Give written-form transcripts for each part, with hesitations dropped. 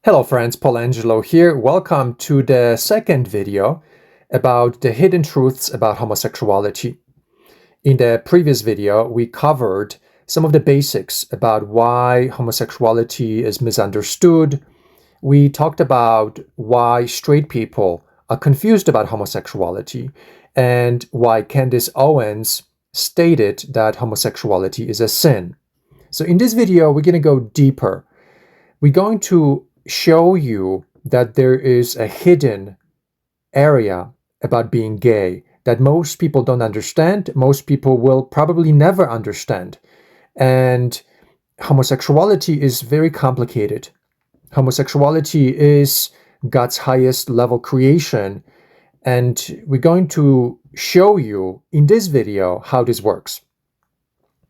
Hello friends, Paul Angelo here. Welcome to the second video about the hidden truths about homosexuality. In the previous video, we covered some of the basics about why homosexuality is misunderstood. We talked about why straight people are confused about homosexuality and why Candace Owens stated that homosexuality is a sin. So in this video, we're going to go deeper. We're going to show you that there is a hidden area about being gay that most people don't understand, most people will probably never understand. And homosexuality is very complicated. Homosexuality is God's highest level creation, and we're going to show you in this video how this works.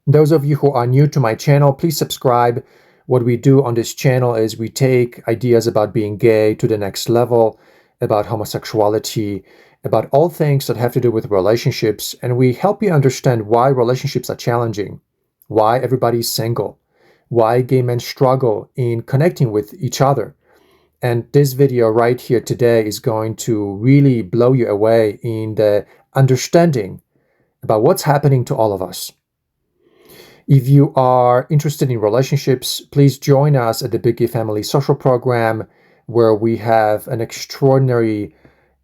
Those of you who are new to my channel, please subscribe. What we do on this channel is we take ideas about being gay to the next level, about homosexuality, about all things that have to do with relationships, and we help you understand why relationships are challenging, why everybody's single, why gay men struggle in connecting with each other. And this video right here today is going to really blow you away in the understanding about what's happening to all of us. If you are interested in relationships, please join us at the Big Gay Family Social Program, where we have an extraordinary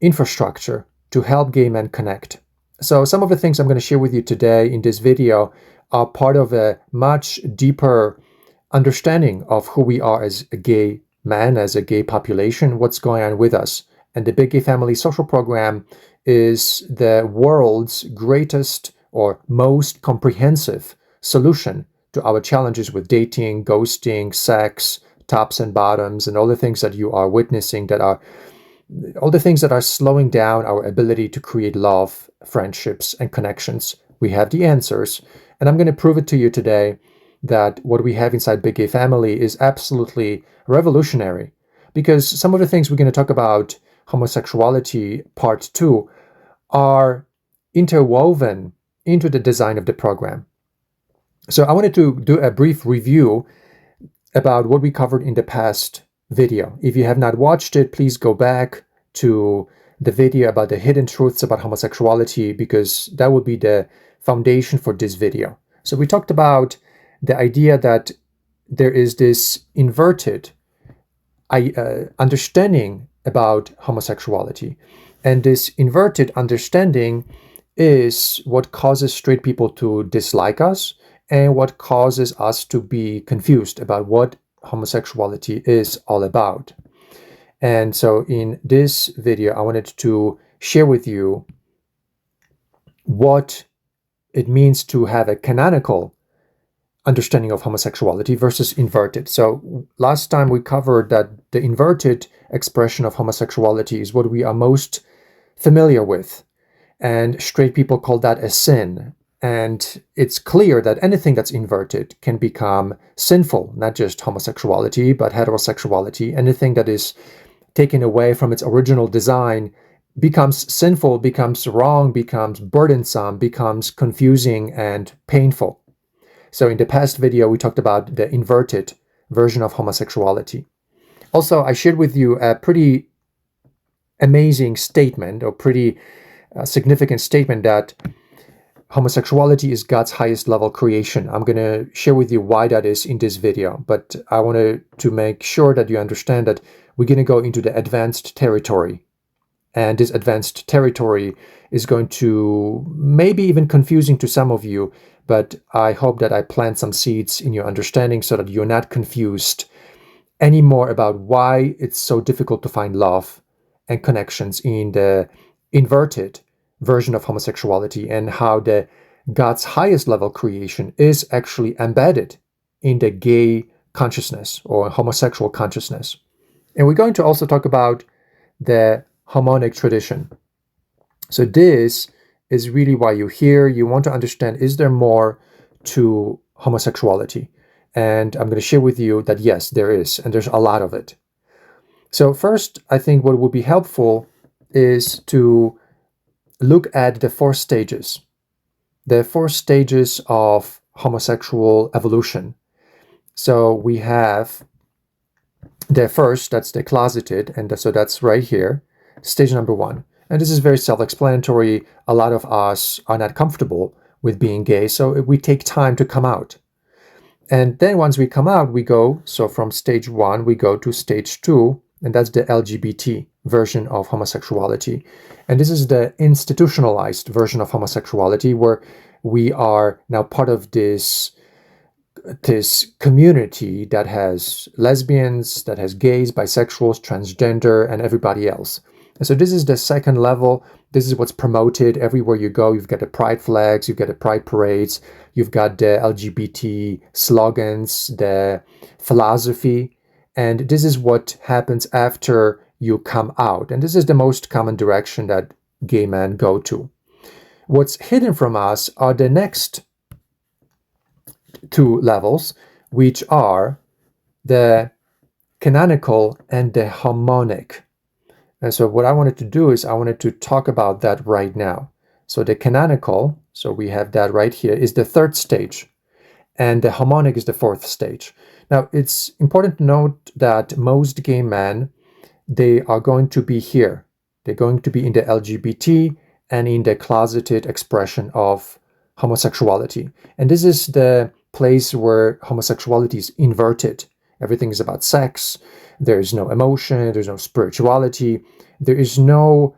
infrastructure to help gay men connect. So some of the things I'm going to share with you today in this video are part of a much deeper understanding of who we are as a gay man, as a gay population, what's going on with us. And the Big Gay Family Social Program is the world's greatest or most comprehensive solution to our challenges with dating, ghosting, sex, tops and bottoms, and all the things that you are witnessing that are all the things that are slowing down our ability to create love, friendships, and connections. We have the answers, and I'm going to prove it to you today that what we have inside Big Gay Family is absolutely revolutionary, because some of the things we're going to talk about, homosexuality part 2, are interwoven into the design of the program. So I wanted to do a brief review about what we covered in the past video. If you have not watched it, please go back to the video about the hidden truths about homosexuality, because that will be the foundation for this video. So we talked about the idea that there is this inverted understanding about homosexuality. And this inverted understanding is what causes straight people to dislike us and what causes us to be confused about what homosexuality is all about. And so in this video, I wanted to share with you what it means to have a canonical understanding of homosexuality versus inverted. So last time we covered that the inverted expression of homosexuality is what we are most familiar with, and straight people call that a sin. And it's clear that anything that's inverted can become sinful, not just homosexuality, but heterosexuality. Anything that is taken away from its original design becomes sinful, becomes wrong, becomes burdensome, becomes confusing and painful. So in the past video, we talked about the inverted version of homosexuality. Also, I shared with you a pretty amazing statement, or pretty significant statement, that homosexuality is God's highest level creation. I'm going to share with you why that is in this video, but I wanted to make sure that you understand that we're going to go into the advanced territory. And this advanced territory is going to maybe even confusing to some of you, but I hope that I plant some seeds in your understanding so that you're not confused anymore about why it's so difficult to find love and connections in the inverted version of homosexuality, and how the God's highest level creation is actually embedded in the gay consciousness or homosexual consciousness. And we're going to also talk about the Homonic tradition. So this is really why you're here. You want to understand, is there more to homosexuality? And I'm going to share with you that yes, there is, and there's a lot of it. So first, I think what would be helpful is to look at the 4 stages. The 4 stages of homosexual evolution. So we have The first, that's the closeted, and so that's right here, stage number 1. And this is very self-explanatory. A lot of us are not comfortable with being gay, so we take time to come out. And then once we come out, we go, so from stage 1, we go to stage 2, and that's the LGBT version of homosexuality. And this is the institutionalized version of homosexuality, where we are now part of this community that has lesbians, that has gays, bisexuals, transgender, and everybody else. And so this is the second level. This is what's promoted everywhere you go. You've got the pride flags, you've got the pride parades, you've got the LGBT slogans, the philosophy, and this is what happens after you come out. And this is the most common direction that gay men go to. What's hidden from us are the next 2 levels, which are the canonical and the harmonic. And so what I wanted to do is I wanted to talk about that right now. So the canonical, so we have that right here, is the 3rd stage, and the harmonic is the 4th stage. Now, it's important to note that most gay men, they are going to be here. They're going to be in the LGBT and in the closeted expression of homosexuality. And this is the place where homosexuality is inverted. Everything is about sex. There is no emotion. There's no spirituality. There is no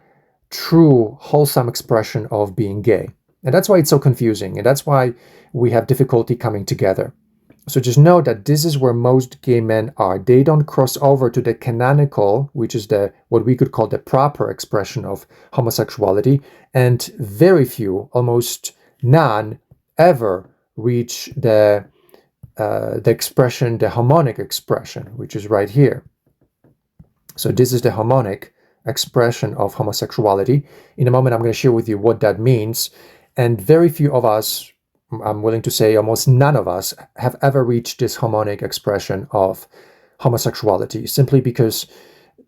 true wholesome expression of being gay. And that's why it's so confusing. And that's why we have difficulty coming together. So just know that this is where most gay men are. They don't cross over to the canonical, which is the what we could call the proper expression of homosexuality. And very few, almost none, ever reach the expression, the harmonic expression, which is right here. So this is the harmonic expression of homosexuality. In a moment, I'm going to share with you what that means. And very few of us, I'm willing to say almost none of us, have ever reached this harmonic expression of homosexuality, simply because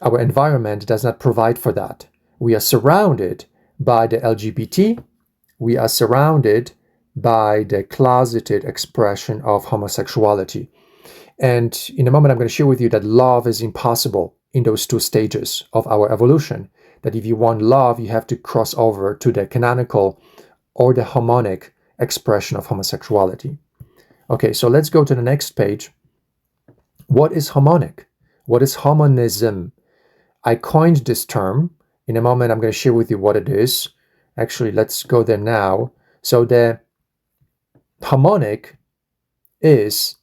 our environment does not provide for that. We are surrounded by the LGBT. We are surrounded by the closeted expression of homosexuality. And in a moment, I'm going to share with you that love is impossible in those 2 stages of our evolution. That if you want love, you have to cross over to the canonical or the harmonic expression of homosexuality. Okay, so let's go to the next page. What is harmonic? What is harmonism? I coined this term. In a moment, I'm going to share with you what it is. Actually, let's go there now. So the harmonic is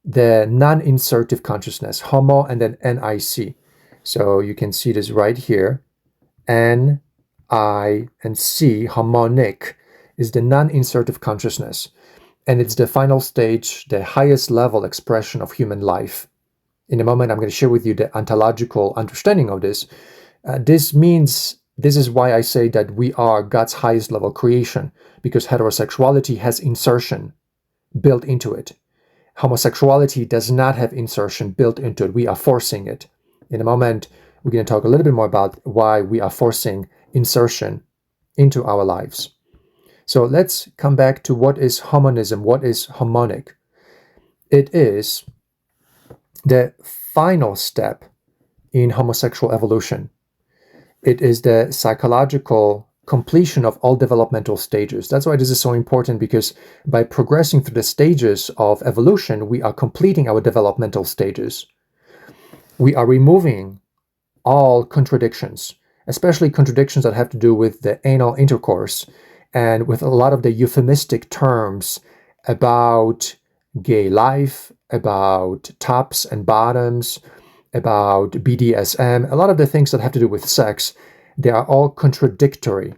the non-insertive consciousness, homo and then NIC. So you can see this right here. N, I, and C, harmonic, is the non-insertive consciousness. And it's the final stage, the highest level expression of human life. In a moment, I'm going to share with you the ontological understanding of this. This is why I say that we are God's highest level creation, because heterosexuality has insertion built into it. Homosexuality does not have insertion built into it. We are forcing it. In a moment, we're going to talk a little bit more about why we are forcing insertion into our lives. So let's come back to what is homonism, what is harmonic. It is the final step in homosexual evolution. It is the psychological completion of all developmental stages. That's why this is so important, because by progressing through the stages of evolution, we are completing our developmental stages. We are removing all contradictions, especially contradictions that have to do with the anal intercourse and with a lot of the euphemistic terms about gay life, about tops and bottoms, about BDSM, a lot of the things that have to do with sex. They are all contradictory.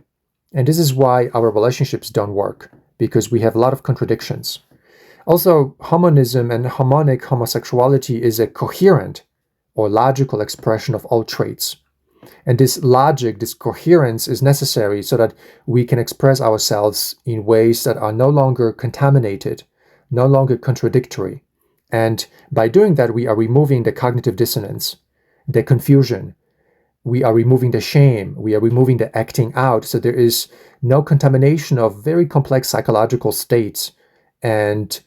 And this is why our relationships don't work, because we have a lot of contradictions. Also, homonism and harmonic homosexuality is a coherent or logical expression of all traits. And this logic, this coherence is necessary so that we can express ourselves in ways that are no longer contaminated, no longer contradictory. And by doing that, we are removing the cognitive dissonance, the confusion. We are removing the shame. We are removing the acting out. So there is no contamination of very complex psychological states and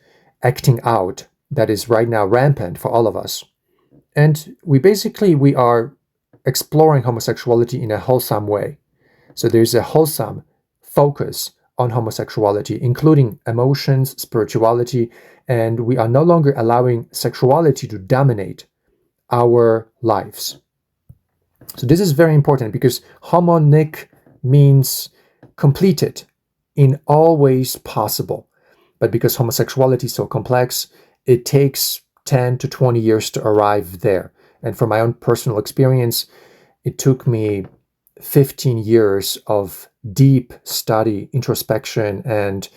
acting out that is right now rampant for all of us. And we are exploring homosexuality in a wholesome way. So there's a wholesome focus on homosexuality, including emotions, spirituality, and we are no longer allowing sexuality to dominate our lives. So this is very important because homonic means completed in all ways possible. But because homosexuality is so complex, it takes 10 to 20 years to arrive there. And from my own personal experience, it took me 15 years of deep study, introspection, and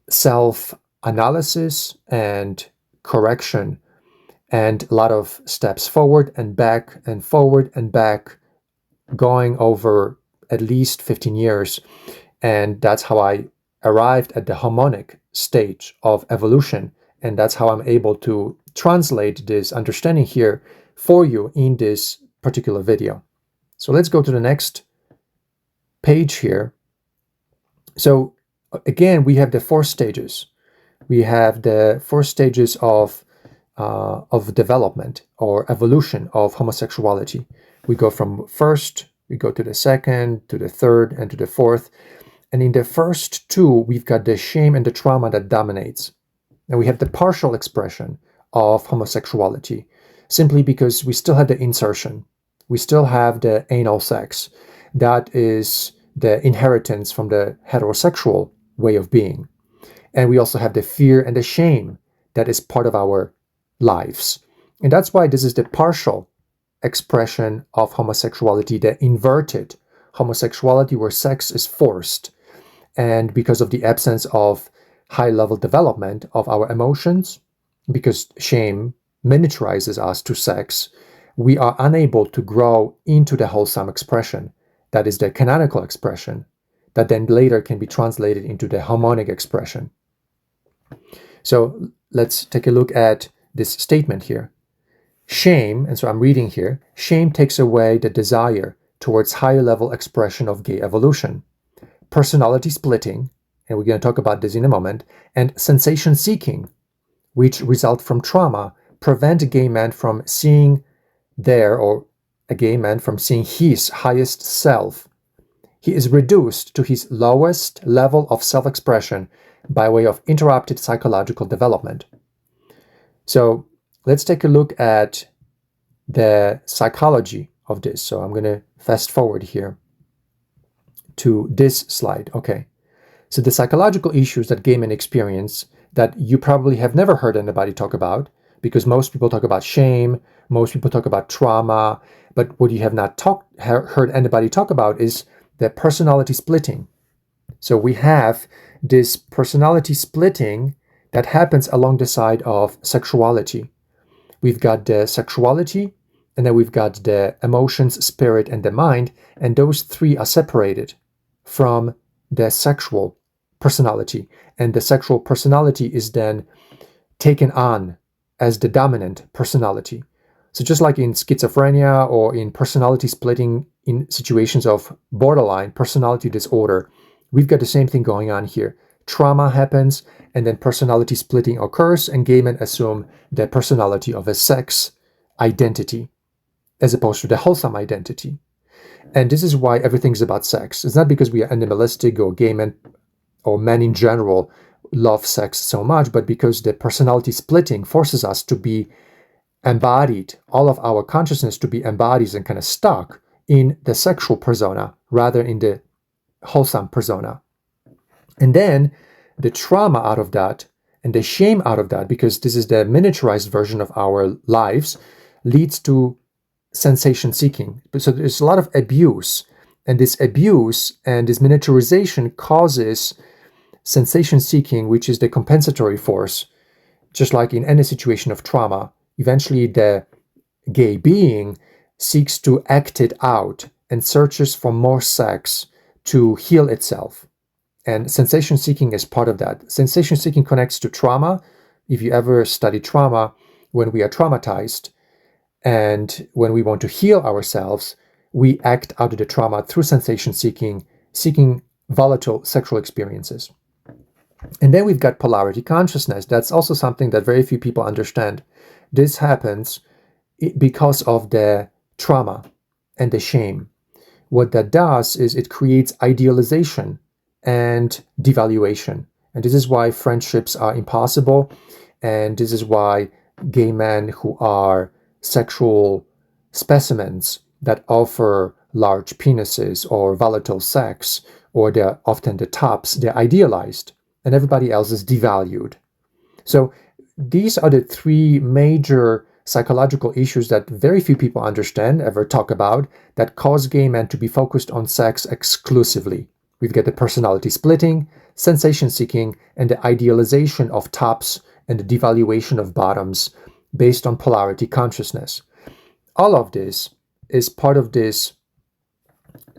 self-analysis and correction, and a lot of steps forward and back and forward and back, going over at least 15 years. And that's how I arrived at the harmonic stage of evolution. And that's how I'm able to translate this understanding here for you in this particular video. So let's go to the next page here. So again, we have the 4 stages. We have the 4 stages of development or evolution of homosexuality. We go from first, we go to the second, to the third, and to the fourth. And in the first 2, we've got the shame and the trauma that dominates. And we have the partial expression of homosexuality, simply because we still have the insertion. We still have the anal sex. That is the inheritance from the heterosexual way of being. And we also have the fear and the shame that is part of our lives. And that's why this is the partial expression of homosexuality, the inverted homosexuality where sex is forced. And because of the absence of high-level development of our emotions, because shame miniaturizes us to sex, we are unable to grow into the wholesome expression. That is the canonical expression that then later can be translated into the harmonic expression. So let's take a look at this statement here. Shame, and so I'm reading here, shame takes away the desire towards higher level expression of gay evolution. Personality splitting, and we're going to talk about this in a moment, and sensation seeking, which result from trauma, prevent a gay man from seeing a gay man from seeing his highest self. He is reduced to his lowest level of self-expression by way of interrupted psychological development. So let's take a look at the psychology of this. So I'm going to fast forward here to this slide. Okay. So the psychological issues that gay men experience that you probably have never heard anybody talk about, because most people talk about shame, most people talk about trauma, but what you have not heard anybody talk about is the personality splitting. So we have this personality splitting that happens along the side of sexuality. We've got the sexuality, and then we've got the emotions, spirit, and the mind, and those 3 are separated from the sexual personality. And the sexual personality is then taken on as the dominant personality. So just like in schizophrenia or in personality splitting in situations of borderline personality disorder, we've got the same thing going on here. Trauma happens, and then personality splitting occurs, and gay men assume the personality of a sex identity as opposed to the wholesome identity. And this is why everything's about sex. It's not because we are animalistic or gay men or men in general love sex so much, but because the personality splitting forces us to be embodied, all of our consciousness to be embodied and kind of stuck in the sexual persona rather in the wholesome persona. And then the trauma out of that and the shame out of that, because this is the miniaturized version of our lives, leads to sensation seeking. So there's a lot of abuse, and this abuse and this miniaturization causes sensation seeking, which is the compensatory force. Just like in any situation of trauma, eventually the gay being seeks to act it out and searches for more sex to heal itself. And sensation seeking is part of that. Sensation seeking connects to trauma. If you ever study trauma, when we are traumatized and when we want to heal ourselves, we act out of the trauma through sensation seeking, seeking volatile sexual experiences. And then we've got polarity consciousness. That's also something that very few people understand. This happens because of the trauma and the shame. What that does is it creates idealization and devaluation. And this is why friendships are impossible. And this is why gay men who are sexual specimens that offer large penises or volatile sex, or they're often the tops, they're idealized, and everybody else is devalued. So these are the three major psychological issues that very few people understand, ever talk about, that cause gay men to be focused on sex exclusively. We've got the personality splitting, sensation seeking, and the idealization of tops and the devaluation of bottoms based on polarity consciousness. All of this is part of this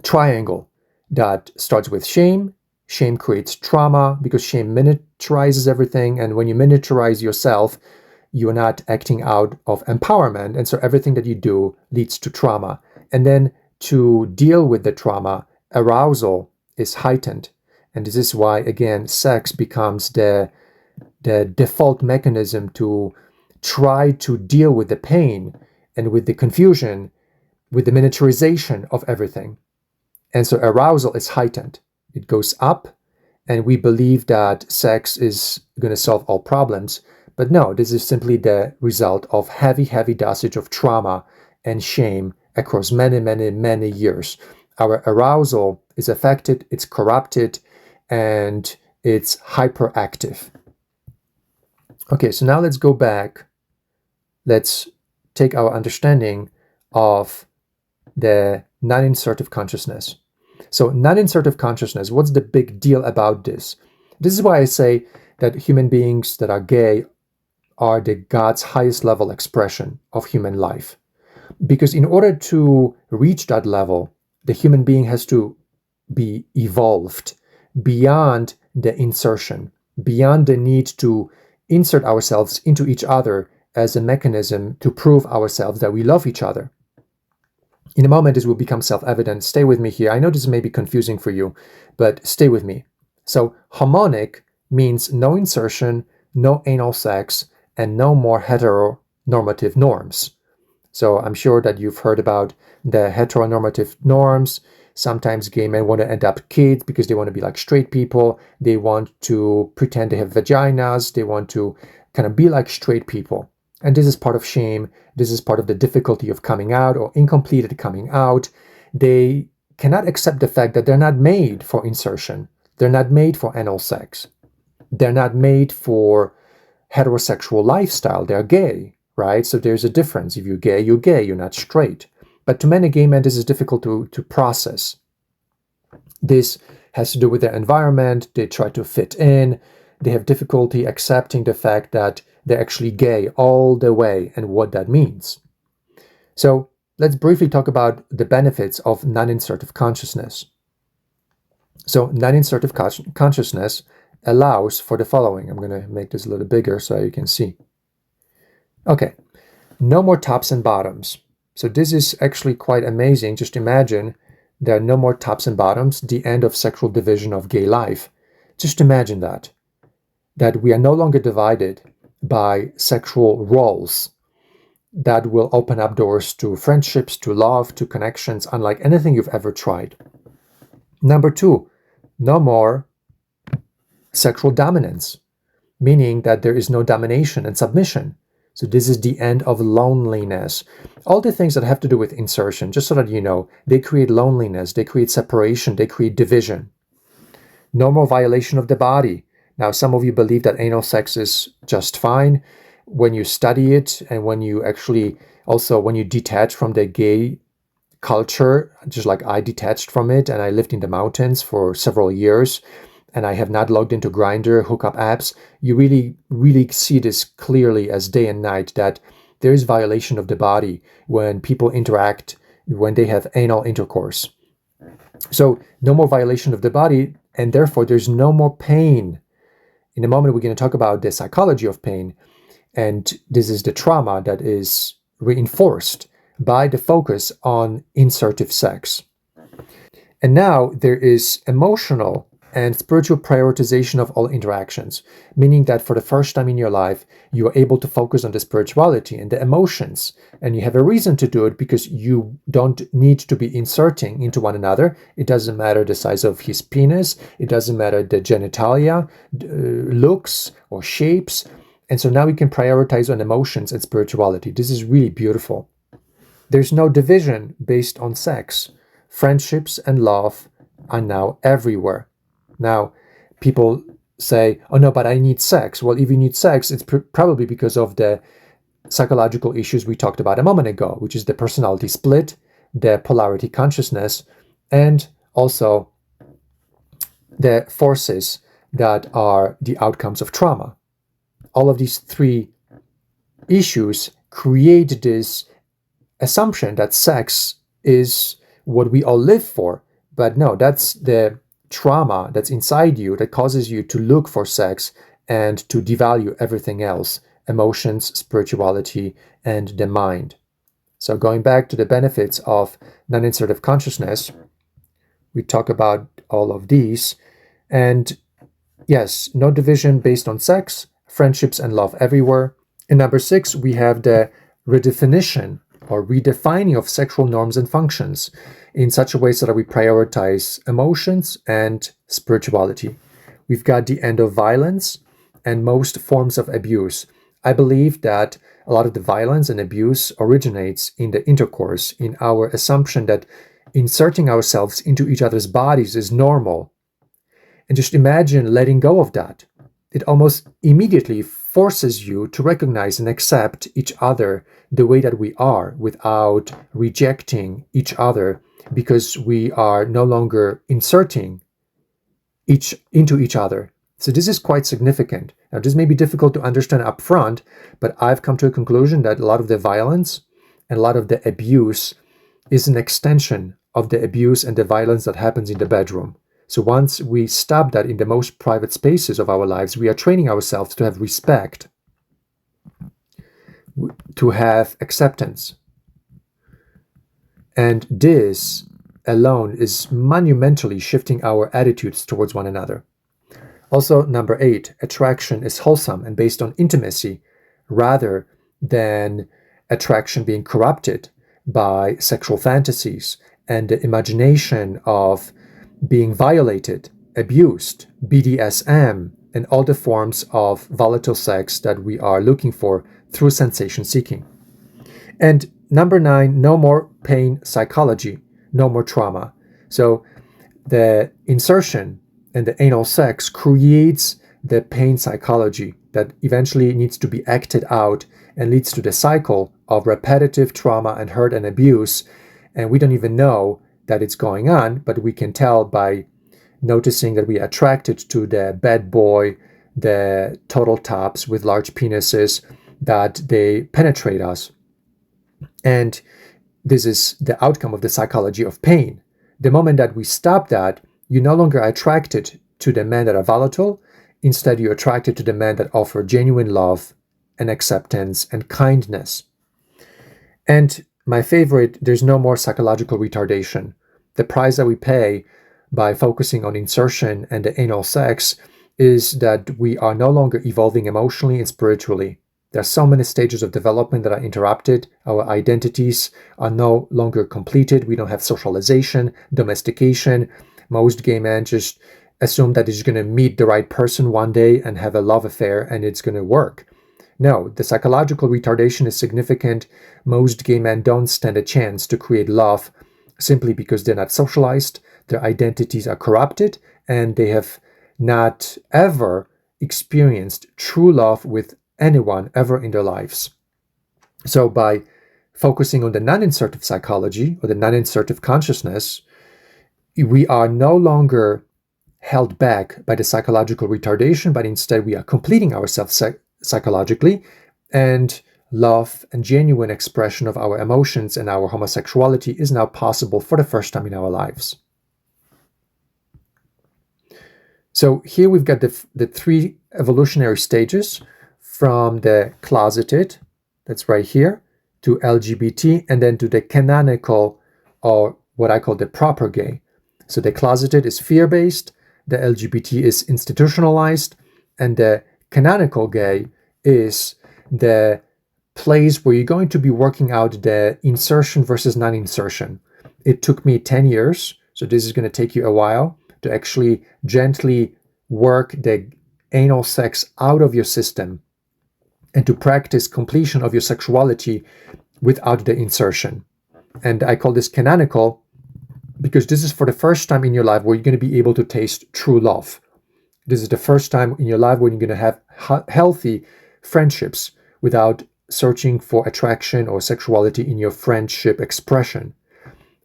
triangle that starts with shame. Shame creates trauma because shame miniaturizes everything. And when you miniaturize yourself, you're not acting out of empowerment. And so everything that you do leads to trauma. And then to deal with the trauma, arousal is heightened. And this is why, again, sex becomes the default mechanism to try to deal with the pain and with the confusion, with the miniaturization of everything. And so arousal is heightened. It goes up, and we believe that sex is going to solve all problems. But no, this is simply the result of heavy, heavy dosage of trauma and shame across many, many, many years. Our arousal is affected, it's corrupted, and it's hyperactive. Okay, so now let's go back. Let's take our understanding of the non-insertive consciousness. So non-insertive consciousness, what's the big deal about this? This is why I say that human beings that are gay are the God's highest level expression of human life. Because in order to reach that level, the human being has to be evolved beyond the insertion, beyond the need to insert ourselves into each other as a mechanism to prove ourselves that we love each other. In a moment, this will become self-evident. Stay with me here. I know this may be confusing for you, but stay with me. So homonic means no insertion, no anal sex, and no more heteronormative norms. So I'm sure that you've heard about the heteronormative norms. Sometimes gay men want to adopt kids because they want to be like straight people. They want to pretend they have vaginas. They want to kind of be like straight people. And this is part of shame. This is part of the difficulty of coming out or incompleted coming out. They cannot accept the fact that they're not made for insertion. They're not made for anal sex. They're not made for heterosexual lifestyle. They're gay, right? So there's a difference. If you're gay, you're not straight. But to many gay men, this is difficult to process. This has to do with their environment. They try to fit in. They have difficulty accepting the fact that they're actually gay all the way and what that means. So let's briefly talk about the benefits of non-insertive consciousness. So non-insertive consciousness allows for the following. I'm going to make this a little bigger so you can see. Okay, no more tops and bottoms. So this is actually quite amazing. Just imagine there are no more tops and bottoms, the end of sexual division of gay life. Just imagine that we are no longer divided by sexual roles. That will open up doors to friendships, to love, to connections, unlike anything you've ever tried. Number two, no more sexual dominance, meaning that there is no domination and submission. So this is the end of loneliness. All the things that have to do with insertion, just so that you know, they create loneliness, they create separation, they create division. No more violation of the body. Now, some of you believe that anal sex is just fine. When you study it and when you actually also, when you detach from the gay culture, just like I detached from it and I lived in the mountains for several years and I have not logged into Grindr, hookup apps, you really, really see this clearly as day and night that there is violation of the body when people interact, when they have anal intercourse. So no more violation of the body, and therefore there's no more pain. In a moment, we're going to talk about the psychology of pain, and this is the trauma that is reinforced by the focus on insertive sex. And now there is emotional and spiritual prioritization of all interactions, meaning that for the first time in your life, you are able to focus on the spirituality and the emotions, and you have a reason to do it because you don't need to be inserting into one another. It doesn't matter the size of his penis, it doesn't matter the genitalia, looks, or shapes. And so now we can prioritize on emotions and spirituality. This is really beautiful. There's no division based on sex. Friendships and love are now everywhere. Now, people say, oh no, but I need sex. Well, if you need sex, it's probably because of the psychological issues we talked about a moment ago, which is the personality split, the polarity consciousness, and also the forces that are the outcomes of trauma. All of these three issues create this assumption that sex is what we all live for. But no, that's the trauma that's inside you that causes you to look for sex and to devalue everything else, emotions, spirituality, and the mind. So going back to the benefits of non-insertive consciousness, we talk about all of these. And yes, no division based on sex, friendships and love everywhere. In number 6, we have the redefinition or redefining of sexual norms and functions in such a way so that we prioritize emotions and spirituality. We've got the end of violence and most forms of abuse. I believe that a lot of the violence and abuse originates in the intercourse, in our assumption that inserting ourselves into each other's bodies is normal. And just imagine letting go of that. It almost immediately forces you to recognize and accept each other the way that we are without rejecting each other because we are no longer inserting into each other. So this is quite significant. Now, this may be difficult to understand up front, but I've come to a conclusion that a lot of the violence and a lot of the abuse is an extension of the abuse and the violence that happens in the bedroom. So once we stop that in the most private spaces of our lives, we are training ourselves to have respect, to have acceptance. And this alone is monumentally shifting our attitudes towards one another. Also, number 8, attraction is wholesome and based on intimacy rather than attraction being corrupted by sexual fantasies and the imagination of being violated, abused, BDSM, and all the forms of volatile sex that we are looking for through sensation seeking. And number 9, no more pain psychology, no more trauma. So the insertion and the anal sex creates the pain psychology that eventually needs to be acted out and leads to the cycle of repetitive trauma and hurt and abuse. And we don't even know that it's going on, but we can tell by noticing that we are attracted to the bad boy, the total tops with large penises, that they penetrate us. And this is the outcome of the psychology of pain. The moment that we stop that, you're no longer attracted to the men that are volatile. Instead, you're attracted to the men that offer genuine love and acceptance and kindness. And my favorite, there's no more psychological retardation. The price that we pay by focusing on insertion and the anal sex is that we are no longer evolving emotionally and spiritually. There are so many stages of development that are interrupted. Our identities are no longer completed. We don't have socialization, domestication. Most gay men just assume that he's going to meet the right person one day and have a love affair and it's going to work. No, the psychological retardation is significant. Most gay men don't stand a chance to create love simply because they're not socialized, their identities are corrupted, and they have not ever experienced true love with anyone ever in their lives. So by focusing on the non-insertive psychology or the non-insertive consciousness, we are no longer held back by the psychological retardation, but instead we are completing ourselves psychologically, and love and genuine expression of our emotions and our homosexuality is now possible for the first time in our lives. So here we've got the 3 evolutionary stages from the closeted, that's right here, to LGBT, and then to the canonical, or what I call the proper gay. So the closeted is fear-based, the LGBT is institutionalized, and the canonical gay is the place where you're going to be working out the insertion versus non-insertion. It took me 10 years, so this is going to take you a while to actually gently work the anal sex out of your system and to practice completion of your sexuality without the insertion. And I call this canonical because this is for the first time in your life where you're going to be able to taste true love. This is the first time in your life when you're going to have healthy friendships without searching for attraction or sexuality in your friendship expression.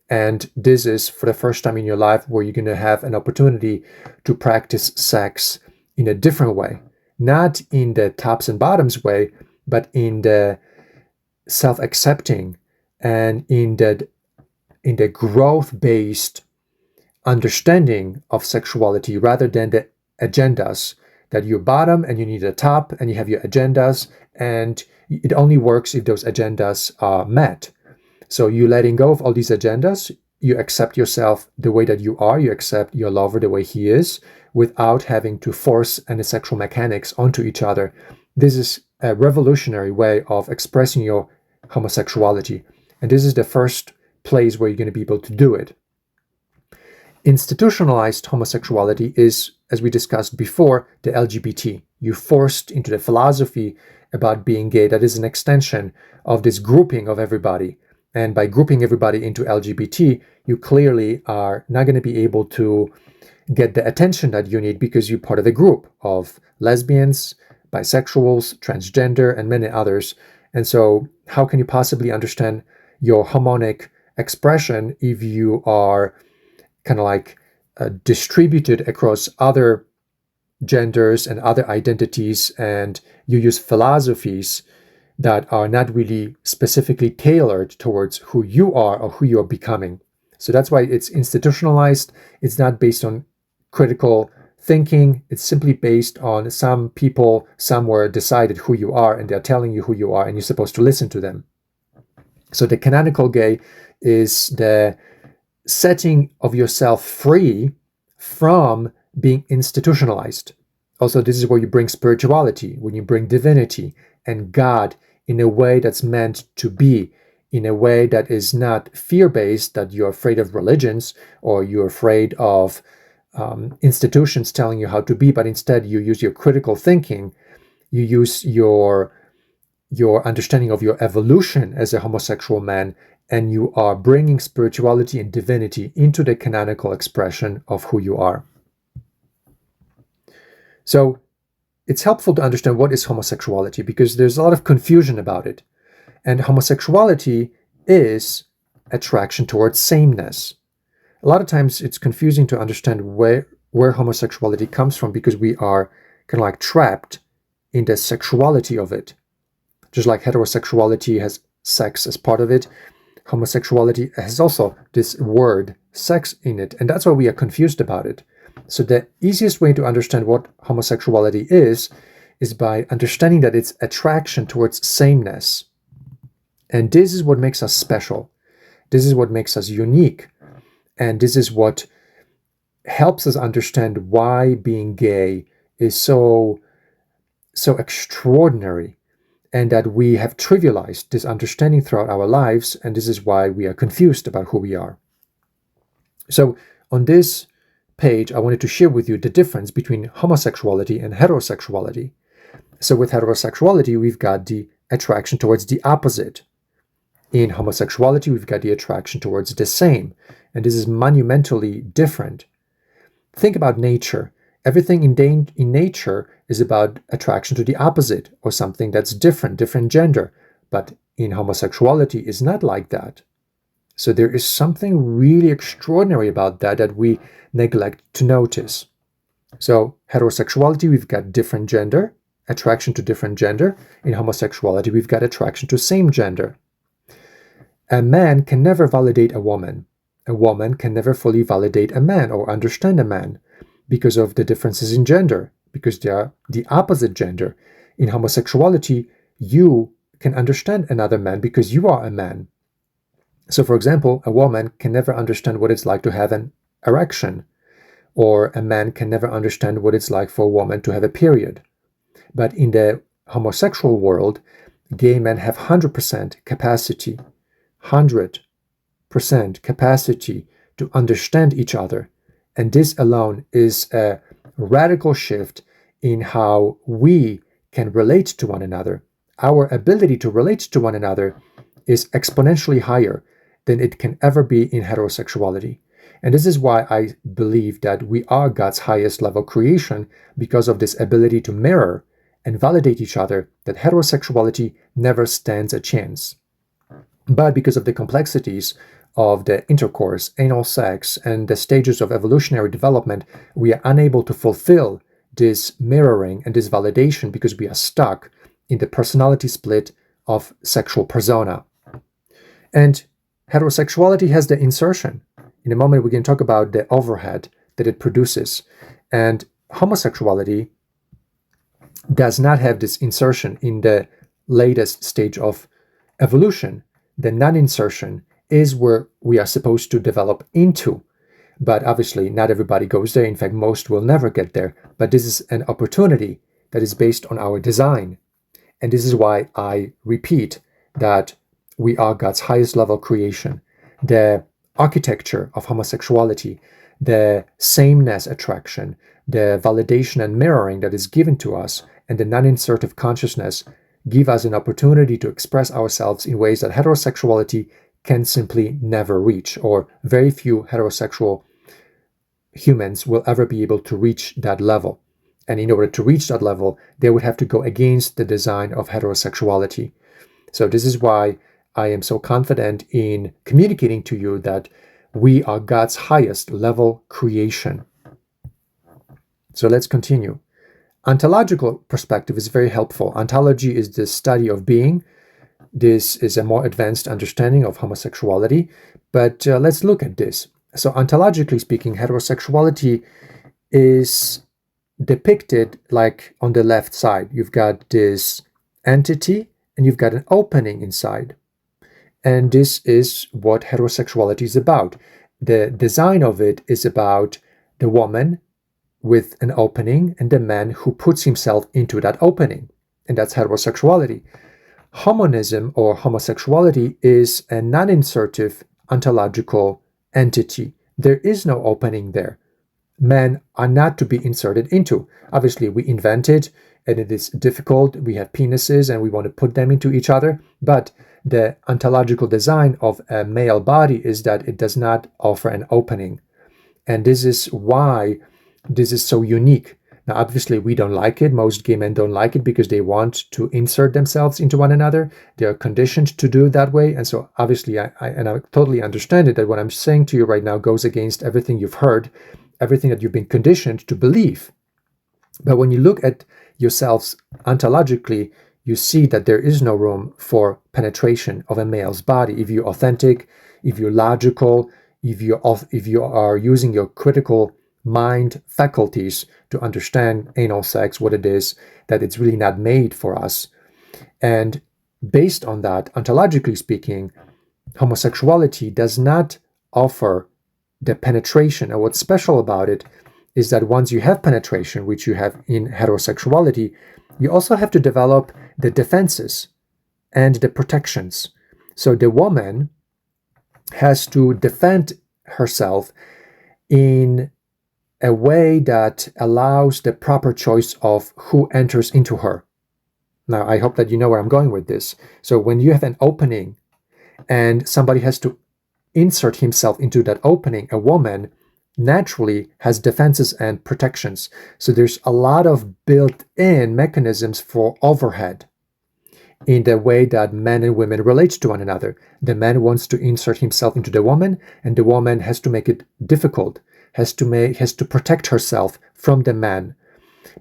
And this is for the first time in your life where you're going to have an opportunity to practice sex in a different way. Not in the tops and bottoms way, but in the self-accepting and in the growth-based understanding of sexuality rather than the agendas that you're bottom and you need a top and you have your agendas, and it only works if those agendas are met. So you letting go of all these agendas, you accept yourself the way that you are, you accept your lover the way he is without having to force any sexual mechanics onto each other. This is a revolutionary way of expressing your homosexuality. And this is the first place where you're going to be able to do it. Institutionalized homosexuality is, as we discussed before, the LGBT. You're forced into the philosophy about being gay. That is an extension of this grouping of everybody. And by grouping everybody into LGBT, you clearly are not going to be able to get the attention that you need because you're part of a group of lesbians, bisexuals, transgender, and many others. And so how can you possibly understand your harmonic expression if you are kind of like distributed across other genders and other identities, and you use philosophies that are not really specifically tailored towards who you are or who you're becoming. So that's why it's institutionalized. It's not based on critical thinking. It's simply based on some people somewhere decided who you are and they're telling you who you are and you're supposed to listen to them. So the canonical gay is the setting of yourself free from being institutionalized. Also, this is where you bring spirituality, when you bring divinity and God in a way that's meant to be, in a way that is not fear-based, that you're afraid of religions or you're afraid of institutions telling you how to be, but instead you use your critical thinking, you use your understanding of your evolution as a homosexual man, and you are bringing spirituality and divinity into the canonical expression of who you are. So it's helpful to understand what is homosexuality because there's a lot of confusion about it. And homosexuality is attraction towards sameness. A lot of times it's confusing to understand where homosexuality comes from because we are kind of like trapped in the sexuality of it. Just like heterosexuality has sex as part of it, homosexuality has also this word sex in it, and that's why we are confused about it. So the easiest way to understand what homosexuality is by understanding that it's attraction towards sameness. And this is what makes us special. This is what makes us unique. And this is what helps us understand why being gay is so extraordinary, and that we have trivialized this understanding throughout our lives, and this is why we are confused about who we are. So on this page, I wanted to share with you the difference between homosexuality and heterosexuality. So with heterosexuality, we've got the attraction towards the opposite. In homosexuality, we've got the attraction towards the same, and this is monumentally different. Think about nature. Everything in nature is about attraction to the opposite or something that's different gender. But in homosexuality, it's not like that. So there is something really extraordinary about that we neglect to notice. So heterosexuality, we've got different gender, attraction to different gender. In homosexuality, we've got attraction to same gender. A man can never validate a woman. A woman can never fully validate a man or understand a man because of the differences in gender, because they are the opposite gender. In homosexuality, you can understand another man because you are a man. So, for example, a woman can never understand what it's like to have an erection, or a man can never understand what it's like for a woman to have a period. But in the homosexual world, gay men have 100% capacity, 100% capacity to understand each other. And this alone is a radical shift in how we can relate to one another. Our ability to relate to one another is exponentially higher than it can ever be in heterosexuality. And this is why I believe that we are God's highest level creation, because of this ability to mirror and validate each other, that heterosexuality never stands a chance. But because of the complexities of the intercourse, anal sex, and the stages of evolutionary development, we are unable to fulfill this mirroring and this validation because we are stuck in the personality split of sexual persona. And heterosexuality has the insertion. In a moment, we can talk about the overhead that it produces. And homosexuality does not have this insertion in the latest stage of evolution. The non-insertion is where we are supposed to develop into. But obviously, not everybody goes there. In fact, most will never get there. But this is an opportunity that is based on our design. And this is why I repeat that we are God's highest level creation. The architecture of homosexuality, the sameness attraction, the validation and mirroring that is given to us, and the non-insertive consciousness give us an opportunity to express ourselves in ways that heterosexuality can simply never reach, or very few heterosexual humans will ever be able to reach that level. And in order to reach that level, they would have to go against the design of heterosexuality. So this is why I am so confident in communicating to you that we are God's highest level creation. So let's continue. Ontological perspective is very helpful. Ontology is the study of being. This is a more advanced understanding of homosexuality, but let's look at this. So ontologically speaking, heterosexuality is depicted like on the left side. You've got this entity and you've got an opening inside. And this is what heterosexuality is about. The design of it is about the woman with an opening and the man who puts himself into that opening. And that's heterosexuality. Homonism or homosexuality is a non-insertive ontological entity. There is no opening there. Men are not to be inserted into. Obviously, we invent it and it is difficult. We have penises and we want to put them into each other. But the ontological design of a male body is that it does not offer an opening. And this is why this is so unique. Now, obviously, we don't like it. Most gay men don't like it because they want to insert themselves into one another. They are conditioned to do it that way. And so, obviously, I totally understand it, that what I'm saying to you right now goes against everything you've heard, everything that you've been conditioned to believe. But when you look at yourselves ontologically, you see that there is no room for penetration of a male's body. If you're authentic, if you're logical, if you are using your critical mind faculties to understand anal sex, what it is, that it's really not made for us. And based on that, ontologically speaking, homosexuality does not offer the penetration. And what's special about it is that once you have penetration, which you have in heterosexuality, you also have to develop the defenses and the protections. So the woman has to defend herself in a way that allows the proper choice of who enters into her. Now, I hope that you know where I'm going with this. So when you have an opening and somebody has to insert himself into that opening, a woman naturally has defenses and protections. So there's a lot of built-in mechanisms for overhead in the way that men and women relate to one another. The man wants to insert himself into the woman, and the woman has to make it difficult, has to protect herself from the man,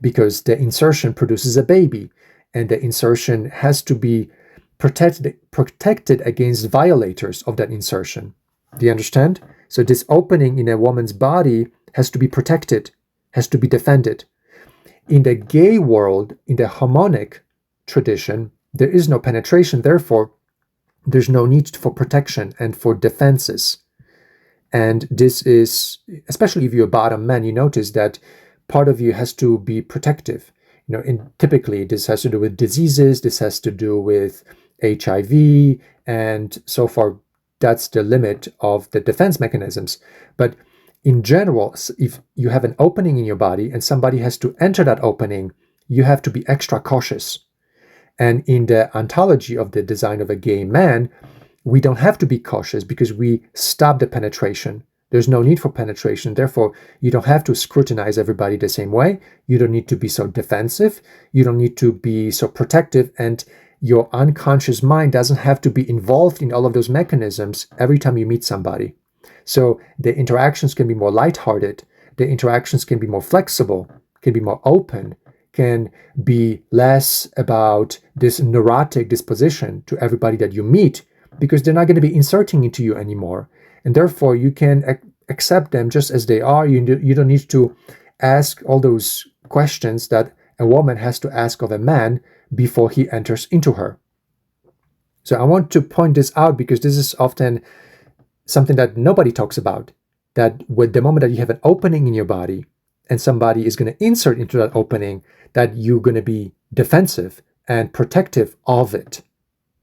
because the insertion produces a baby, and the insertion has to be protected against violators of that insertion. Do you understand? So this opening in a woman's body has to be protected, has to be defended. In the gay world, in the Homonic tradition, there is no penetration, therefore, there's no need for protection and for defenses. And this is, especially if you're a bottom man, you notice that part of you has to be protective. Typically this has to do with diseases, this has to do with HIV, and so far that's the limit of the defense mechanisms. But in general, if you have an opening in your body and somebody has to enter that opening, you have to be extra cautious. And in the ontology of the design of a gay man, we don't have to be cautious because we stop the penetration. There's no need for penetration. Therefore, you don't have to scrutinize everybody the same way. You don't need to be so defensive. You don't need to be so protective. And your unconscious mind doesn't have to be involved in all of those mechanisms every time you meet somebody. So the interactions can be more lighthearted. The interactions can be more flexible, can be more open, can be less about this neurotic disposition to everybody that you meet, because they're not going to be inserting into you anymore. And therefore, you can accept them just as they are. You don't need to ask all those questions that a woman has to ask of a man before he enters into her. So I want to point this out because this is often something that nobody talks about, that with the moment that you have an opening in your body and somebody is going to insert into that opening, that you're going to be defensive and protective of it.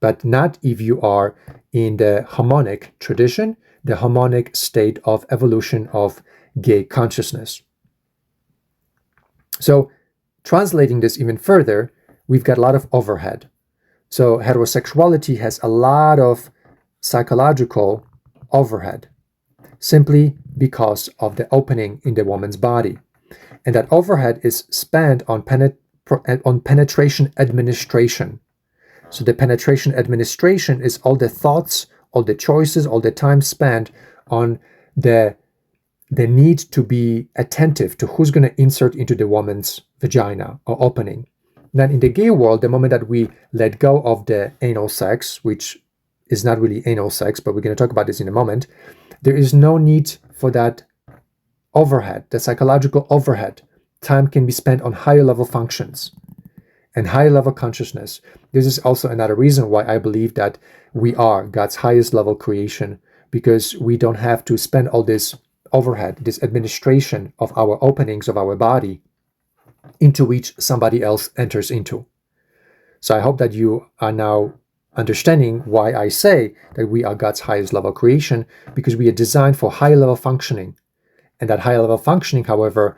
But not if you are in the Homonic tradition, the Homonic state of evolution of gay consciousness. So translating this even further, we've got a lot of overhead. So heterosexuality has a lot of psychological overhead, simply because of the opening in the woman's body. And that overhead is spent on penetration administration. So the penetration administration is all the thoughts, all the choices, all the time spent on the need to be attentive to who's going to insert into the woman's vagina or opening. Then in the gay world, the moment that we let go of the anal sex, which is not really anal sex, but we're going to talk about this in a moment, there is no need for that overhead, the psychological overhead. Time can be spent on higher level functions and higher level consciousness. This is also another reason why I believe that we are God's highest level creation, because we don't have to spend all this overhead, this administration of our openings of our body into which somebody else enters into. So I hope that you are now understanding why I say that we are God's highest level creation, because we are designed for higher level functioning. And that higher level functioning, however,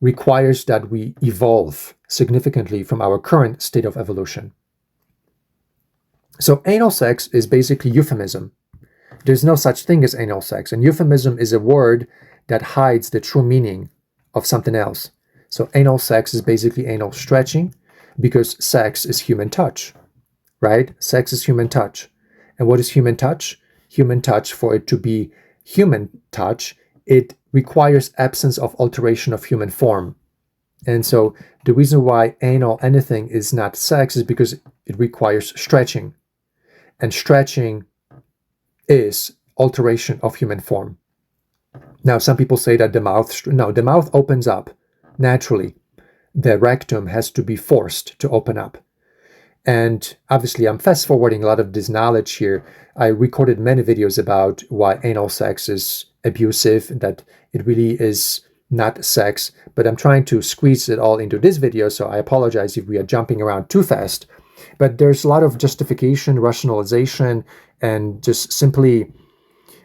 requires that we evolve significantly from our current state of evolution. So anal sex is basically euphemism. There's no such thing as anal sex, and euphemism is a word that hides the true meaning of something else. So anal sex is basically anal stretching, because sex is human touch, right? Sex is human touch. And what is human touch? Human touch, for it to be human touch, it requires absence of alteration of human form. And so the reason why anal anything is not sex is because it requires stretching. And stretching is alteration of human form. Now, some people say that the mouth opens up naturally. The rectum has to be forced to open up. And obviously, I'm fast forwarding a lot of this knowledge here. I recorded many videos about why anal sex is abusive, that it really is not sex, but I'm trying to squeeze it all into this video, so I apologize if we are jumping around too fast. But there's a lot of justification, rationalization, and just simply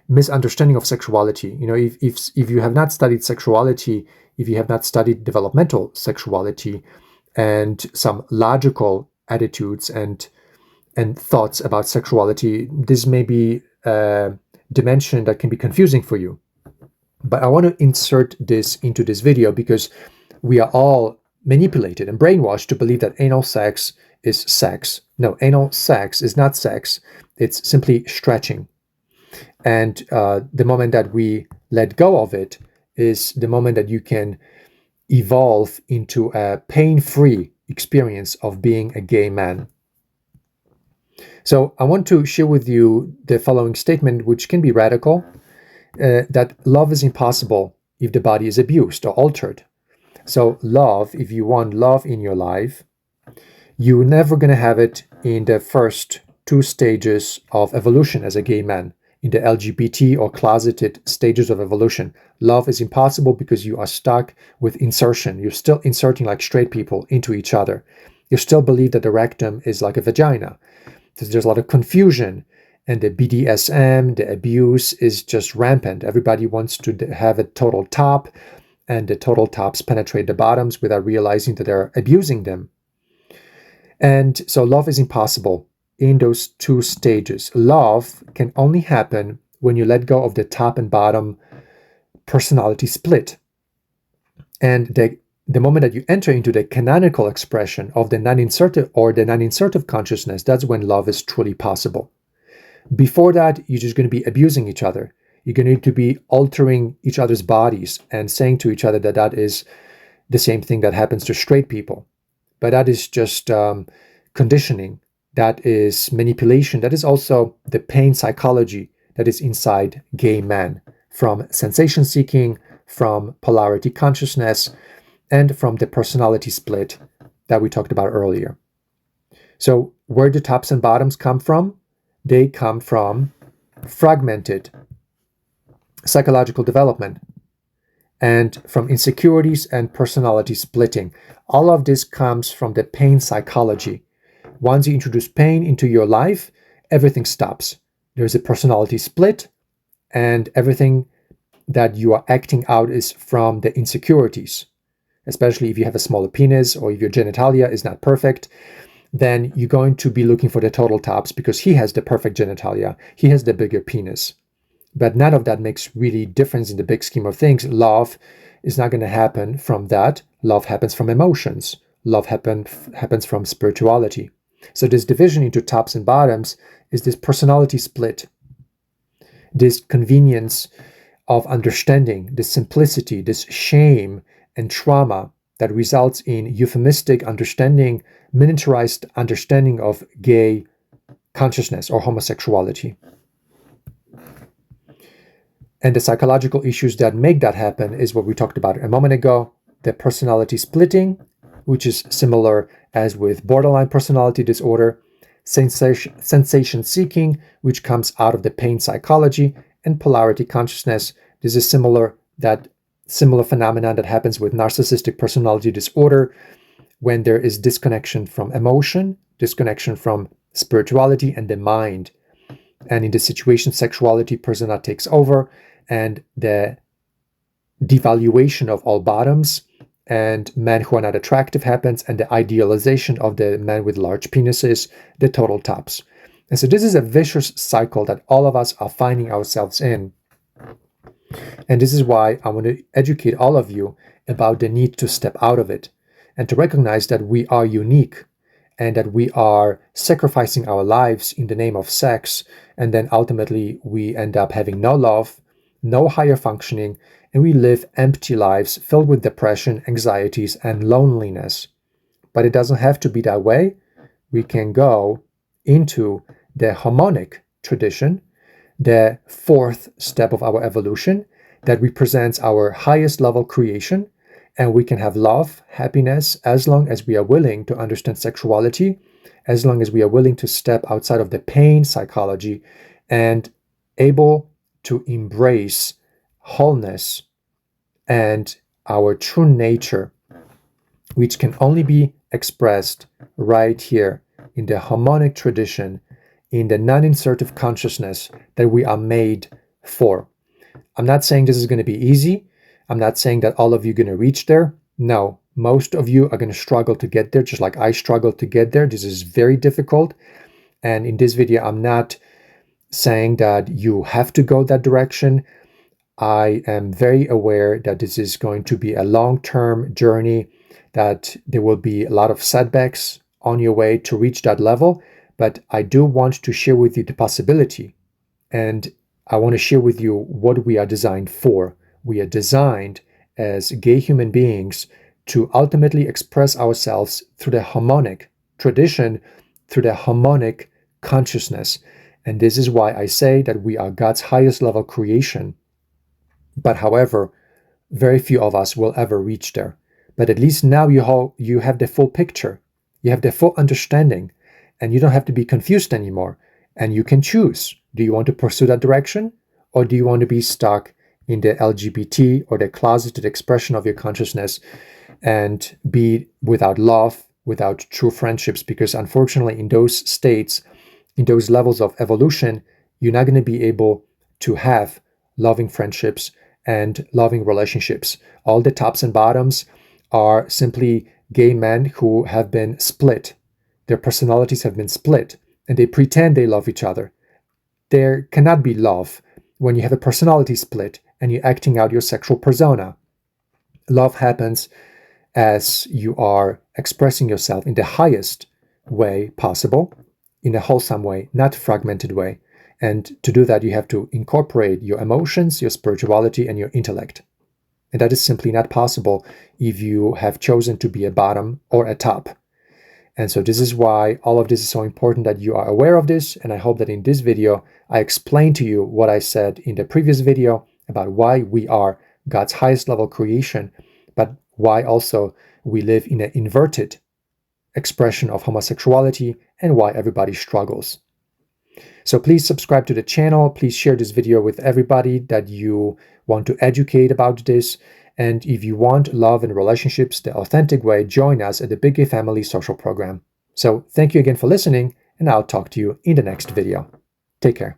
misunderstanding of sexuality. If you have not studied sexuality, if you have not studied developmental sexuality and some logical attitudes and thoughts about sexuality, this may be a dimension that can be confusing for you. But I want to insert this into this video because we are all manipulated and brainwashed to believe that anal sex is sex. No, anal sex is not sex. It's simply stretching. And the moment that we let go of it is the moment that you can evolve into a pain-free experience of being a gay man. So I want to share with you the following statement, which can be radical, that love is impossible if the body is abused or altered. So love, if you want love in your life, you're never going to have it in the first 2 stages of evolution as a gay man, in the LGBT or closeted stages of evolution. Love is impossible because you are stuck with insertion. You're still inserting like straight people into each other. You still believe that the rectum is like a vagina. There's a lot of confusion, and the BDSM, the abuse is just rampant. Everybody wants to have a total top, and the total tops penetrate the bottoms without realizing that they're abusing them. And so love is impossible in those two stages. Love can only happen when you let go of the top and bottom personality split. And the moment that you enter into the canonical expression of the non-insertive or the non-insertive consciousness, that's when love is truly possible. Before that, you're just going to be abusing each other. You're going to be altering each other's bodies and saying to each other that that is the same thing that happens to straight people. But that is just conditioning. That is manipulation. That is also the pain psychology that is inside gay men, from sensation seeking, from polarity consciousness, and from the personality split that we talked about earlier. So where do tops and bottoms come from? They come from fragmented psychological development and from insecurities and personality splitting. All of this comes from the pain psychology. Once you introduce pain into your life, everything stops. There's a personality split, and everything that you are acting out is from the insecurities. Especially if you have a smaller penis or if your genitalia is not perfect, then you're going to be looking for the total tops because he has the perfect genitalia. He has the bigger penis. But none of that makes really difference in the big scheme of things. Love is not going to happen from that. Love happens from emotions. Love happens from spirituality. So this division into tops and bottoms is this personality split, this convenience of understanding, this simplicity, this shame and trauma that results in euphemistic understanding, miniaturized understanding of gay consciousness or homosexuality. And the psychological issues that make that happen is what we talked about a moment ago, the personality splitting, which is similar as with borderline personality disorder, sensation seeking, which comes out of the pain psychology, and polarity consciousness. This is similar phenomenon that happens with narcissistic personality disorder when there is disconnection from emotion, disconnection from spirituality and the mind. And in this situation, sexuality persona takes over, and the devaluation of all bottoms and men who are not attractive happens, and the idealization of the men with large penises, the total tops. And so this is a vicious cycle that all of us are finding ourselves in. And this is why I want to educate all of you about the need to step out of it and to recognize that we are unique and that we are sacrificing our lives in the name of sex, and then ultimately we end up having no love, no higher functioning, and we live empty lives filled with depression, anxieties, and loneliness. But it doesn't have to be that way. We can go into the Homonic tradition, the fourth step of our evolution that represents our highest level creation, and we can have love, happiness, as long as we are willing to understand sexuality, as long as we are willing to step outside of the pain psychology and able to embrace wholeness and our true nature, which can only be expressed right here in the Homonic tradition, in the non-insertive consciousness that we are made for. I'm not saying this is going to be easy. I'm not saying that all of you are going to reach there. No, most of you are going to struggle to get there, just like I struggled to get there. This is very difficult. And in this video, I'm not saying that you have to go that direction. I am very aware that this is going to be a long-term journey, that there will be a lot of setbacks on your way to reach that level. But I do want to share with you the possibility. And I want to share with you what we are designed for. We are designed as gay human beings to ultimately express ourselves through the Homonic tradition, through the Homonic consciousness. And this is why I say that we are God's highest level creation. But however, very few of us will ever reach there. But at least now you have the full picture. You have the full understanding, and you don't have to be confused anymore. And you can choose. Do you want to pursue that direction? Or do you want to be stuck in the LGBT or the closeted expression of your consciousness and be without love, without true friendships? Because unfortunately, in those states, in those levels of evolution, you're not going to be able to have loving friendships and loving relationships. All the tops and bottoms are simply gay men who have been split. Their personalities have been split, and they pretend they love each other. There cannot be love when you have a personality split and you're acting out your sexual persona. Love happens as you are expressing yourself in the highest way possible, in a wholesome way, not fragmented way. And to do that, you have to incorporate your emotions, your spirituality, and your intellect. And that is simply not possible if you have chosen to be a bottom or a top. And so this is why all of this is so important that you are aware of this. And I hope that in this video, I explained to you what I said in the previous video about why we are God's highest level creation, but why also we live in an inverted expression of homosexuality and why everybody struggles. So please subscribe to the channel. Please share this video with everybody that you want to educate about this. And if you want love and relationships the authentic way, join us at the Big Gay Family Social Program. So thank you again for listening, and I'll talk to you in the next video. Take care.